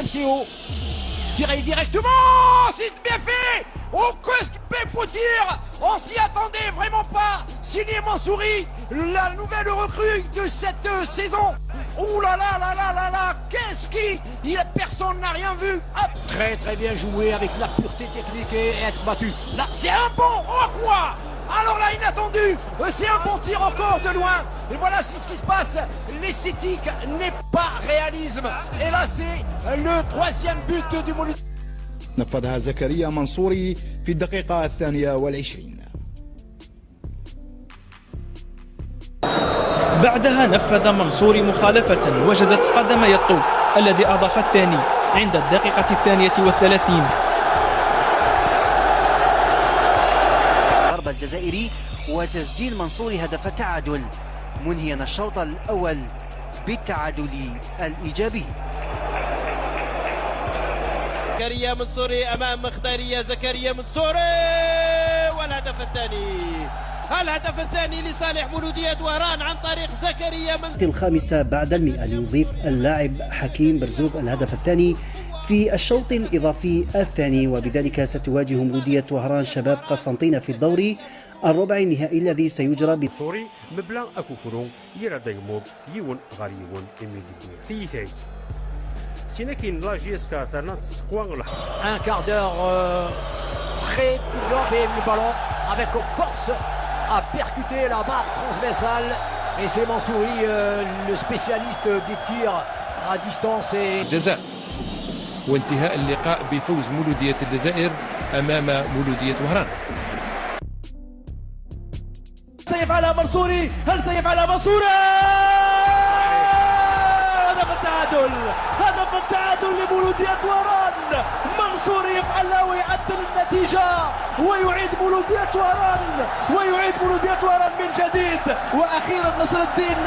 MCO. Tiré directement, c'est bien fait. Oh, qu'est-ce qu'il peut dire? On s'y attendait vraiment pas. Signé Mansouri, la nouvelle recrue de cette saison. Ouh là là là là là là, qu'est-ce qui... Personne n'a rien vu. Hop, très très bien joué avec la pureté technique et être battu. Là, c'est un bon, oh quoi. Alors là, inattendu, c'est un bon tir encore de loin. Et voilà, c'est ce qui se passe. L'esthétique n'est pas réalisme. Et là, c'est le troisième but du Mouloudiyat. نفذها زكريا منصوري في الدقيقة 22. بعدها نفذ منصوري مخالفة وجدت قدم يطو الذي أضاف الثاني عند الدقيقة 32. ضربة الجزائري وتسجيل منصوري هدف التعادل منهيا الشوط الأول بالتعادل الإيجابي. زكريا منصوري أمام مختارية زكريا منصوري والهدف الثاني. الهدف الثاني لصالح مولودية وهران عن طريق زكريا منصوري. الخامسة بعد 100 ليضيف اللاعب حكيم برزوق الهدف الثاني في الشوط الإضافي الثاني، وبذلك ستواجه مولودية وهران شباب قسنطينة في الدوري الربع النهائي الذي سيجرى بصوري مبلغ أكوكرون يرديموب يون غاريون إميديكير ثيثي سينكين لا جيسكا ترنات سكوان. Un quart d'heure très bien et le ballon avec force à percuter la barre transversale et c'est Mansouri le spécialiste des tirs à distance. جزاء وانتهاء اللقاء بفوز مولودية الجزائر أمام مولودية وهران. سيفعلها منصوري، هل سيفعلها منصوري؟ هدف التعادل، هدف التعادل لمولودية وهران. منصوري يفعلها ويعدل النتيجة ويعيد مولودية وهران من جديد، وأخيرا نصر الدين